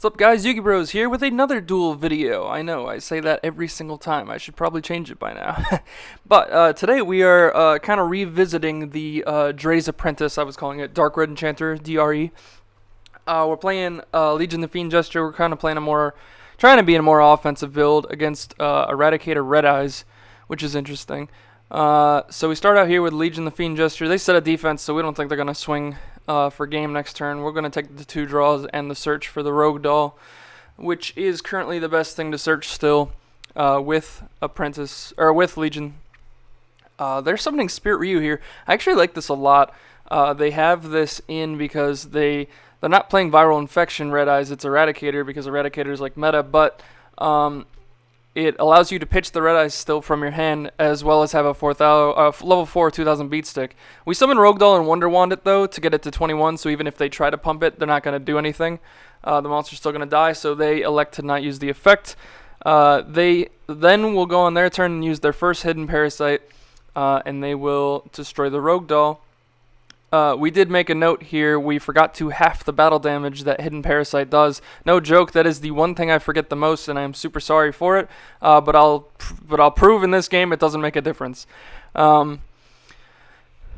What's up guys, Yugi Bros here with another Duel video. I know, I say that every single time. I should probably change it by now. But today we are kind of revisiting the DRE's Apprentice, I was calling it, Dark Red Enchanter, DRE. We're playing Legion the Fiend Gesture. We're kind of playing trying to be in a more offensive build against Eradicator Red Eyes, which is interesting. So we start out here with Legion the Fiend Gesture. They set a defense, so we don't think they're going to swing for game next turn. We're going to take the 2 draws and the search for the Rogue Doll, which is currently the best thing to search still with Apprentice or with Legion. They're summoning Spirit Ryu here. I actually like this a lot. They have this in because they're not playing Viral Infection Red Eyes. It's Eradicator because Eradicator is like meta, but it allows you to pitch the Red Eyes still from your hand, as well as have a level 4 2000 beat stick. We summon Rogue Doll and Wonder Wand it though to get it to 21, so even if they try to pump it, they're not going to do anything. The monster's still going to die, so they elect to not use the effect. They then will go on their turn and use their first hidden parasite, and they will destroy the Rogue Doll. We did make a note here. We forgot to half the battle damage that Hidden Parasite does. No joke, that is the one thing I forget the most, and I am super sorry for it. But I'll prove in this game it doesn't make a difference.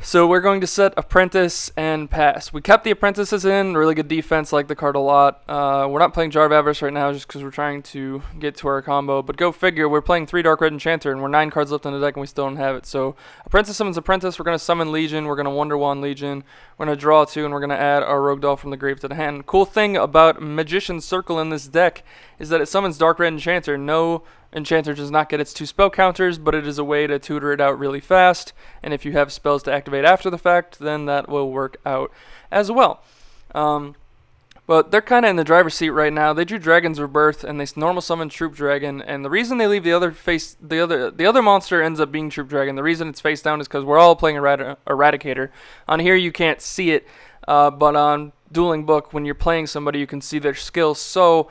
So we're going to set Apprentice and pass. We kept the Apprentices in, really good defense, like the card a lot. We're not playing Jar of Avarice right now just because we're trying to get to our combo. But go figure, we're playing 3 Dark Red Enchanter and we're 9 cards left in the deck and we still don't have it. So Apprentice summons Apprentice, we're going to summon Legion, we're going to Wonder Wand Legion, we're going to draw 2, and we're going to add our Rogue Doll from the grave to the hand. Cool thing about Magician's Circle in this deck is that it summons Dark Red Enchanter. No Enchanter does not get its 2 spell counters, but it is a way to tutor it out really fast, and if you have spells to activate after the fact, then that will work out as well. But they're kind of in the driver's seat right now. They drew Dragon's Rebirth, and they normal summon Troop Dragon, and the reason they leave the other monster ends up being Troop Dragon. The reason it's face down is because we're all playing Eradicator. On here you can't see it, but on Dueling Book, when you're playing somebody, you can see their skills, so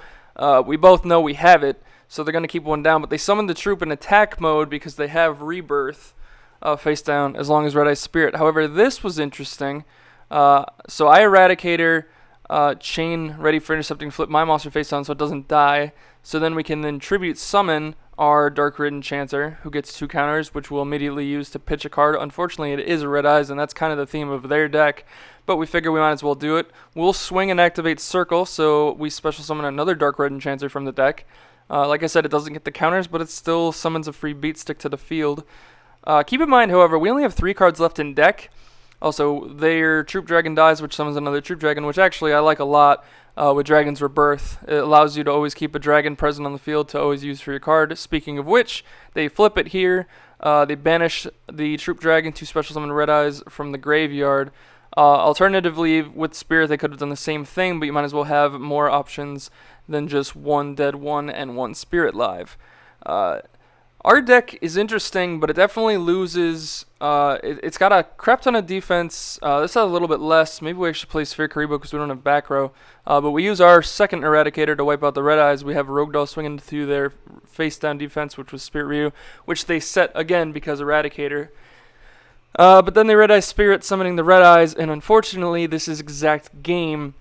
we both know we have it. So they're going to keep one down, but they summon the troop in attack mode because they have Rebirth face down as long as Red Eye's Spirit. However, this was interesting. So I Eradicator, chain ready for intercepting, flip my monster face down so it doesn't die. So then we can then tribute summon our Dark Red Enchanter, who gets 2 counters, which we'll immediately use to pitch a card. Unfortunately, it is a Red Eyes, and that's kind of the theme of their deck, but we figure we might as well do it. We'll swing and activate Circle, so we special summon another Dark Red Enchanter from the deck. Like I said, it doesn't get the counters, but it still summons a free beat stick to the field. Keep in mind, however, we only have 3 cards left in deck. Also, their Troop Dragon dies, which summons another Troop Dragon, which actually I like a lot with Dragon's Rebirth. It allows you to always keep a dragon present on the field to always use for your card. Speaking of which, they flip it here. They banish the Troop Dragon to special summon Red Eyes from the graveyard. Alternatively, with Spirit, they could have done the same thing, but you might as well have more options than just 1 dead 1 and 1 Spirit live. Our deck is interesting, but it definitely loses. It's got a crap ton of defense. This has a little bit less. Maybe we should play Sphere Karibo because we don't have back row. But we use our second Eradicator to wipe out the Red Eyes. We have Rogue Doll swinging through their face down defense, which was Spirit Ryu, which they set again because Eradicator. But then they Red Eye Spirit summoning the Red Eyes, and unfortunately this is exact game.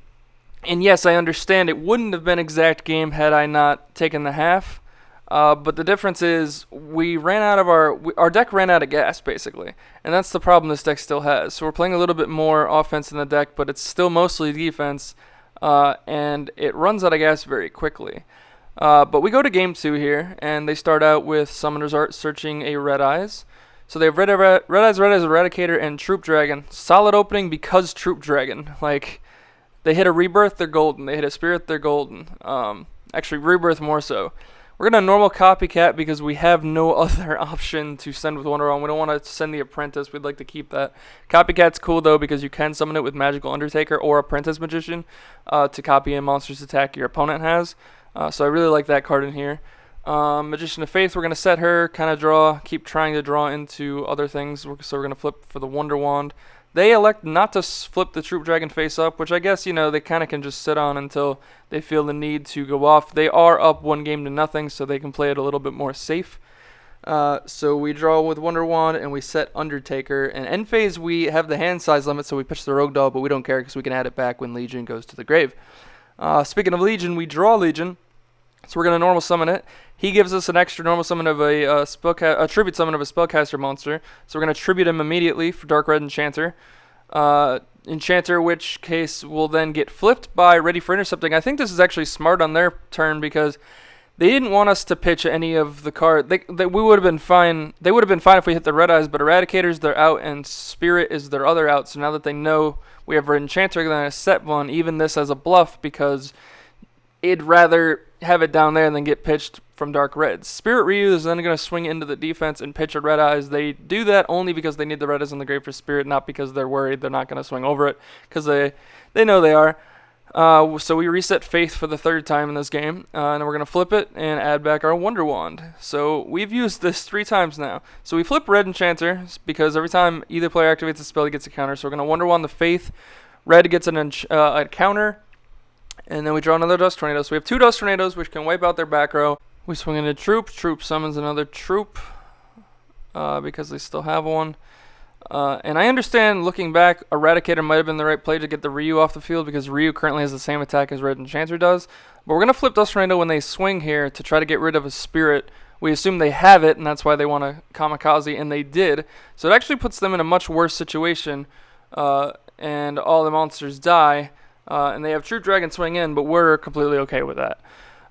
And yes, I understand it wouldn't have been exact game had I not taken the half. But the difference is we ran out of our deck ran out of gas, basically. And that's the problem this deck still has. So we're playing a little bit more offense in the deck, but it's still mostly defense. And it runs out of gas very quickly. But we go to game 2 here, and they start out with Summoner's Art searching a Red Eyes. So they have Red Eyes, Eradicator, and Troop Dragon. Solid opening because Troop Dragon. Like, they hit a Rebirth, they're golden. They hit a Spirit, they're golden. Actually, Rebirth more so. We're going to normal Copycat because we have no other option to send with Wonder Wand. We don't want to send the Apprentice. We'd like to keep that. Copycat's cool, though, because you can summon it with Magical Undertaker or Apprentice Magician to copy a monster's attack your opponent has. So I really like that card in here. Magician of Faith, we're going to set her, kind of keep trying to draw into other things. So we're going to flip for the Wonder Wand. They elect not to flip the Troop Dragon face up, which I guess, they kind of can just sit on until they feel the need to go off. They are up 1-0, so they can play it a little bit more safe. So we draw with Wonder Wand and we set Undertaker. And end phase we have the hand size limit, so we pitch the Rogue Doll, but we don't care because we can add it back when Legion goes to the grave. Speaking of Legion, we draw Legion, so we're gonna normal summon it. He gives us an extra normal summon of a tribute summon of a Spellcaster monster, so we're gonna tribute him immediately for Dark Red Enchanter. Enchanter, which case will then get flipped by Ready for Intercepting. I think this is actually smart on their turn because they didn't want us to pitch any of the card. We would have been fine. They would have been fine if we hit the Red Eyes, but Eradicators, they're out, and Spirit is their other out. So now that they know we have Red Enchanter, they're going to set one, even this as a bluff, because it'd rather have it down there than get pitched from Dark Red. Spirit Ryu is then going to swing into the defense and pitch a Red Eyes. They do that only because they need the Red Eyes in the grave for Spirit, not because they're worried they're not going to swing over it, because they know they are. So we reset Faith for the third time in this game, and then we're going to flip it and add back our Wonder Wand. So we've used this 3 times now. So we flip Red Enchanter because every time either player activates a spell, he gets a counter. So we're going to Wonder Wand the Faith. Red gets a counter, and then we draw another Dust Tornado. So we have 2 Dust Tornadoes, which can wipe out their back row. We swing into Troop. Troop summons another Troop because they still have one. And I understand, looking back, Eradicator might have been the right play to get the Ryu off the field because Ryu currently has the same attack as Red Enchanter does. But we're going to flip Dust Tornado when they swing here to try to get rid of a Spirit. We assume they have it, and that's why they want to Kamikaze, and they did. So it actually puts them in a much worse situation, and all the monsters die. And they have Troop Dragon swing in, but we're completely okay with that.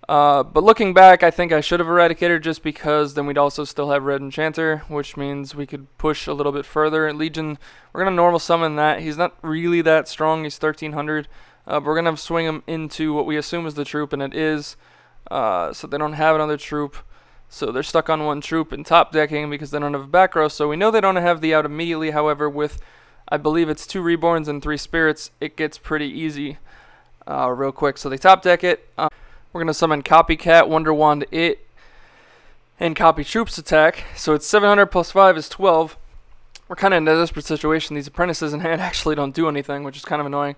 But looking back, I think I should have Eradicated just because then we'd also still have Red Enchanter, which means we could push a little bit further. And Legion, we're going to normal summon that. He's not really that strong. He's 1300. But we're going to swing him into what we assume is the troop, and it is. So they don't have another troop. So they're stuck on 1 troop and top decking because they don't have a back row. So we know they don't have the out immediately. However, with, I believe it's 2 Reborns and 3 Spirits, it gets pretty easy real quick. So they top deck it. We're going to summon Copycat, Wonder Wand it, and Copy Troops attack. So it's 700 plus 5 is 12. We're kind of in a desperate situation. These apprentices in hand actually don't do anything, which is kind of annoying.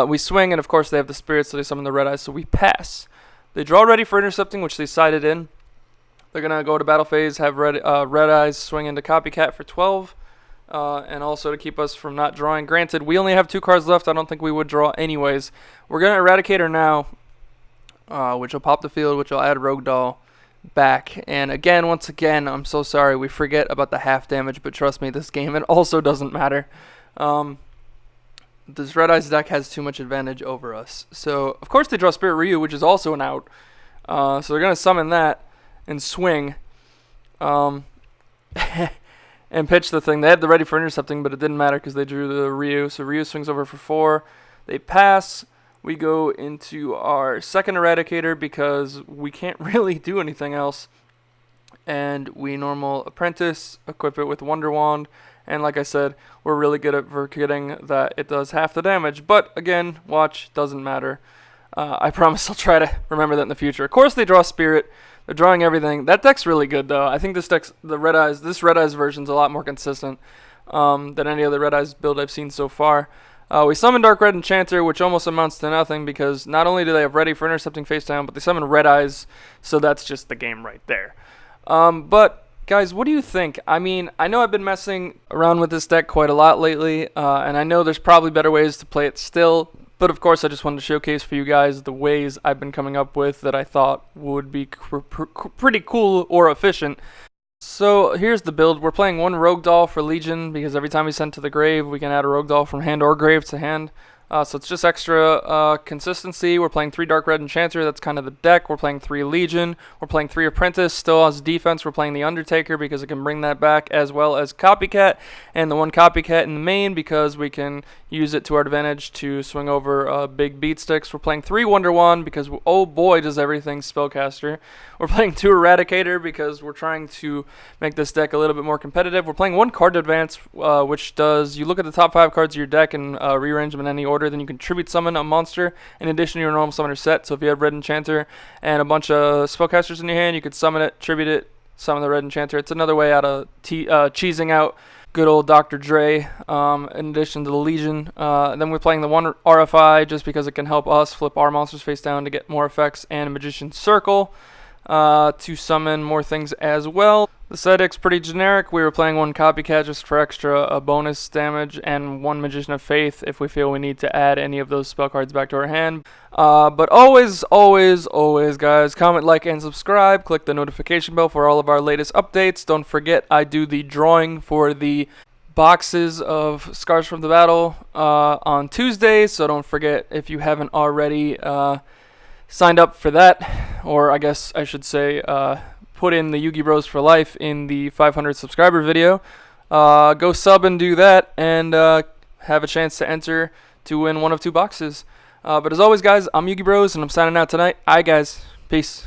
We swing, and of course they have the Spirits, so they summon the Red Eyes, so we pass. They draw Ready for Intercepting, which they sided in. They're going to go to battle phase, have Red Eyes swing into Copycat for 12, and also to keep us from not drawing. Granted, we only have 2 cards left. I don't think we would draw anyways. We're going to Eradicate her now. Which will pop the field, which will add Rogue Doll back. And again, once again, I'm so sorry, we forget about the half damage, but trust me, this game, it also doesn't matter. This Red Eyes deck has too much advantage over us. So, of course, they draw Spirit Ryu, which is also an out. So they're going to summon that and swing. And pitch the thing. They had the Ready for Intercepting, but it didn't matter because they drew the Ryu. So Ryu swings over for 4. They pass. We go into our second Eradicator because we can't really do anything else. And we normal Apprentice, equip it with Wonder Wand. And like I said, we're really good at forgetting that it does half the damage. But again, watch, doesn't matter. I promise I'll try to remember that in the future. Of course, they draw Spirit. They're drawing everything. That deck's really good, though. I think this deck's, this Red Eyes version's a lot more consistent than any other Red Eyes build I've seen so far. We summon Dark Red Enchanter, which almost amounts to nothing because not only do they have Ready for Intercepting face down, but they summon Red Eyes, so that's just the game right there. But, guys, what do you think? I mean, I know I've been messing around with this deck quite a lot lately, and I know there's probably better ways to play it still, but of course I just wanted to showcase for you guys the ways I've been coming up with that I thought would be pretty cool or efficient. So here's the build. We're playing 1 Rogue Doll for Legion because every time we send to the grave, we can add a Rogue Doll from hand or grave to hand. So it's just extra consistency. We're playing 3 Dark Red Enchanter. That's kind of the deck. We're playing 3 Legion. We're playing 3 Apprentice. Still as defense, we're playing the Undertaker because it can bring that back, as well as Copycat. And the 1 Copycat in the main because we can use it to our advantage to swing over big beat sticks. We're playing 3 Wonder Wand because, oh boy, does everything Spellcaster. We're playing 2 Eradicator because we're trying to make this deck a little bit more competitive. We're playing 1 Card Advance, which does, you look at the top 5 cards of your deck and rearrange them in any order. Then you can tribute summon a monster in addition to your normal summoner set. So if you have Red Enchanter and a bunch of Spellcasters in your hand, you could summon it, tribute it, summon the Red Enchanter. It's another way out of cheesing out good old Dr. Dre in addition to the Legion. Then we're playing the 1 RFI just because it can help us flip our monsters face down to get more effects, and a Magician's Circle to summon more things as well. The side deck's pretty generic. We were playing one Copycat just for extra bonus damage, and one Magician of Faith if we feel we need to add any of those spell cards back to our hand. But always, guys, comment, like, and subscribe. Click the notification bell for all of our latest updates. Don't forget, I do the drawing for the boxes of Scars from the Battle on Tuesdays, so don't forget, if you haven't already signed up for that, or I guess I should say put in the Yugi Bros for Life in the 500 subscriber video. Go sub and do that, and have a chance to enter to win one of 2 boxes. But as always, guys, I'm Yugi Bros, and I'm signing out tonight. Alright, guys. Peace.